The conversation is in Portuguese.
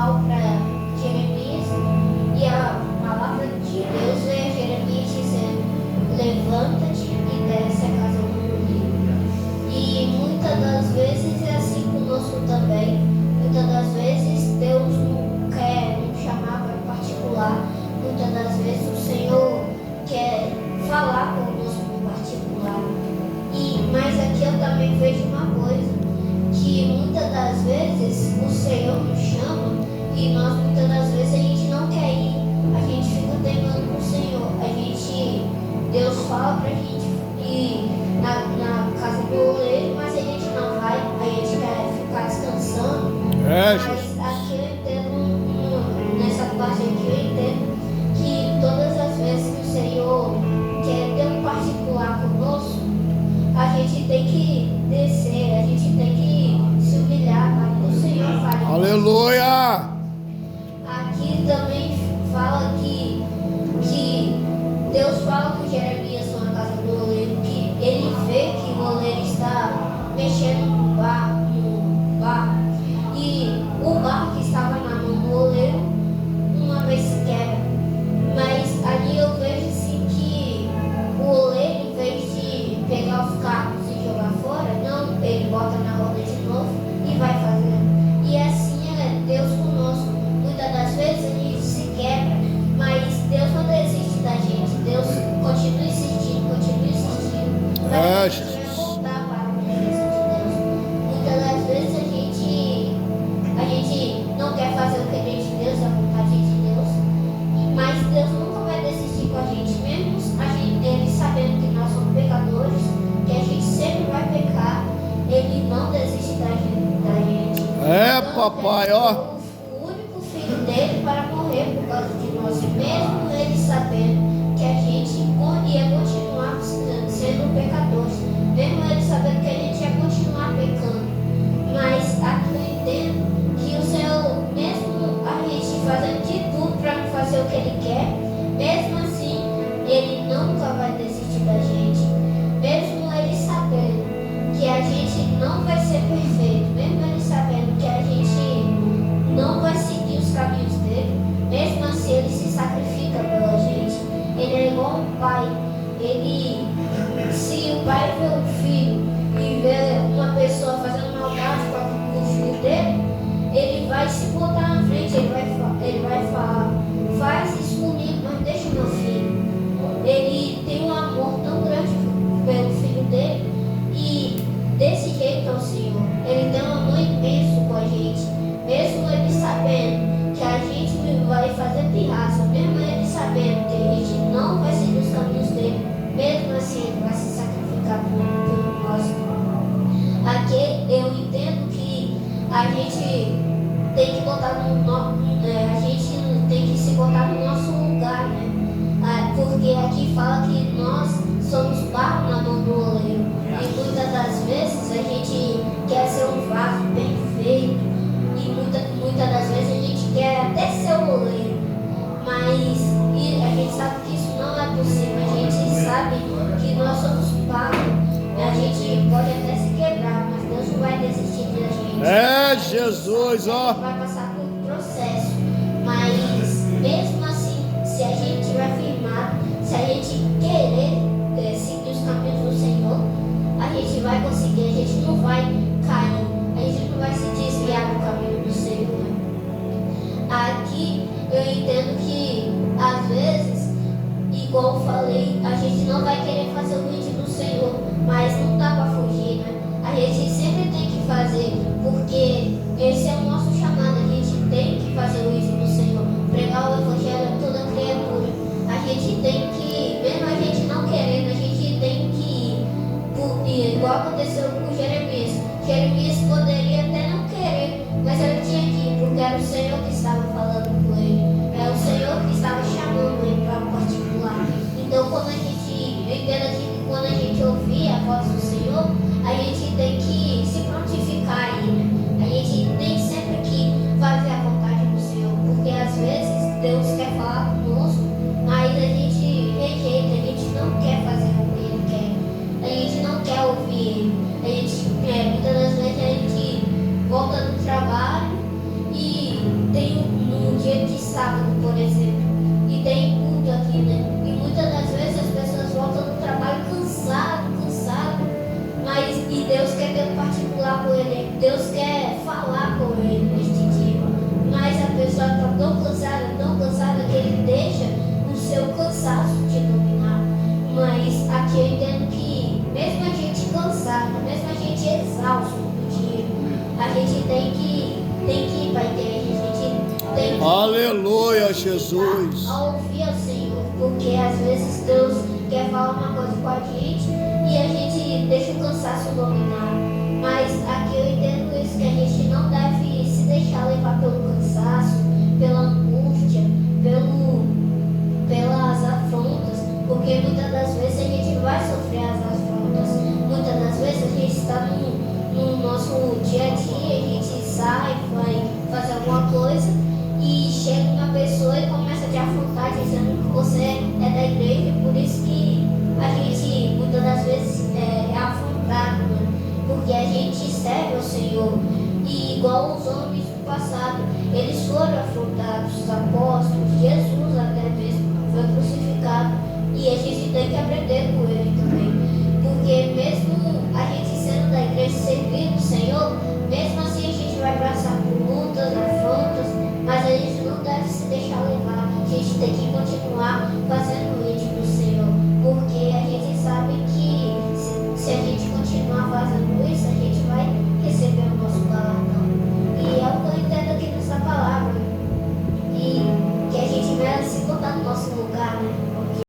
mal para Jeremias, e a palavra de Deus veio a Jeremias dizendo: levanta-te e desce a casa do rei. E muitas das vezes é assim conosco também. Muitas das vezes Deus não quer nos chamar para particular. Muitas das vezes o Senhor quer falar conosco no particular. Mas aqui eu também vejo uma coisa, que muitas das vezes o Senhor nos chama e nós muitas das vezes a gente não quer ir. A gente fica teimando com o Senhor. Deus fala pra gente ir na casa do oleiro, mas a gente não vai. A gente quer ficar descansando. Mas aqui eu entendo, nessa parte aqui eu entendo que todas as vezes que o Senhor quer ter um particular conosco, a gente tem que descer, a gente tem que se humilhar para que o Senhor fale. Aleluia! Aqui também fala que Deus fala com Jeremias na casa do oleiro, que ele vê que o oleiro está mexendo no barro, e o barro que estava na mão do oleiro uma vez se quebra. Mas ali eu vejo assim que o oleiro, em vez de pegar os cacos e jogar fora, não, ele bota na roda de novo e vai fazendo. E assim é Deus conosco. Muitas das vezes a gente se quebra, mas Deus não desiste da gente. Deus continua insistindo, para a gente voltar para a presença de Deus. Muitas das vezes a gente não quer fazer o querer de Deus, a vontade de Deus, mas Deus nunca vai desistir com a gente, mesmo Ele sabendo que nós somos pecadores, que a gente sempre vai pecar, Ele não desiste da gente. Então, papai, ó. O único filho dele para morrer por causa de nós, mesmo Ele sabendo que a gente ia continuar sendo pecadores, mesmo Ele sabendo que a gente ia continuar pecando. Mas aqui eu entendo que o Senhor, mesmo a gente fazendo de tudo para fazer o que Ele quer, mesmo assim, Ele nunca vai desistir da gente. Mesmo Ele sabendo que a gente não vai ser perfeito, mesmo Ele sabendo que a gente não vai seguir os caminhos dele, mesmo assim Ele se sacrifica pela gente. Ele é igual um pai. Se o pai vê um filho e vê uma pessoa fazendo maldade com o filho dele, ele vai se botar na frente, ele vai falar: faz isso comigo, mas deixa o meu filho. Ele tem um amor tão grande pelo filho dele, e desse jeito é o Senhor. Ele tem um amor imenso com a gente, mesmo ele sabendo que a gente vai fazer pirraça, mesmo ele sabendo que a gente não vai seguir os caminhos dele, mesmo assim ele vai se sacrificar por nós. Aqui eu entendo que a gente tem que botar a gente tem que se botar no nosso lugar, né? Porque aqui fala que nós somos barro na mão do oleiro, e muitas das vezes a gente quer ser um vaso bem feito, e muitas das vezes a gente quer até ser o oleiro, mas a gente sabe que isso não é possível. A gente sabe que nós somos barro, a gente pode até se quebrar, mas Deus não vai desistir da gente. Jesus, ó. A gente vai passar por um processo, mas mesmo assim, se a gente estiver firmado, se a gente querer seguir os caminhos do Senhor, a gente vai conseguir, a gente não vai cair, a gente não vai se desviar do caminho do Senhor. Aqui eu entendo que às vezes, igual eu falei, a gente não vai querer fazer o vídeo do Senhor, mas não dá para fugir, né? A gente sempre tem que fazer, porque esse é o nosso chamado. A gente tem que fazer o vídeo do Senhor, pregar o Evangelho a toda criatura. A gente tem que, mesmo a gente não querendo, a gente tem que ir, igual aconteceu com Jeremias. Jeremias poderia até não querer, mas ele tinha que ir, porque era o Senhor que estava falando com ele, era o Senhor que estava chamando ele para o particular. Então, quando a gente, eu entendo aqui que quando a gente ouvir a voz do Senhor, a gente tem que se prontificar aí, né? A gente tem sempre que fazer a vontade do Senhor, porque às vezes Deus quer falar conosco, mas a gente rejeita, a gente não quer fazer o que Ele quer, a gente não quer ouvir Ele. Muitas das vezes a gente volta do trabalho e tem dia de sábado, por exemplo, e tem culto aqui, né? E muitas das vezes as pessoas voltam do trabalho cansado, e Deus quer ter um particular com ele, Deus quer falar com ele neste dia, mas a pessoa está tão cansada que ele deixa o seu cansaço te dominar. Mas aqui eu entendo que mesmo a gente cansado, mesmo a gente exausto do dia, a gente tem que ir para a igreja, a gente tem que Aleluia, Jesus. a ouvir ao Senhor, porque às vezes Deus quer falar uma coisa com a gente e a gente deixa o cansaço dominar. Mas aqui eu entendo isso, que a gente não deve se deixar levar pelo cansaço, pela angústia, pelas afrontas, porque muitas das vezes a gente vai sofrer as afrontas. Muitas das vezes a gente está no nosso dia a dia, a gente sai, vai fazer alguma coisa e chega uma pessoa e começa a te afrontar dizendo que você é da igreja, por isso que a gente muitas das vezes é afrontado, né? Porque a gente serve ao Senhor, e igual os homens do passado, eles foram afrontados, os apóstolos, Jesus até mesmo foi crucificado, e a gente tem que aprender com ele também, porque mesmo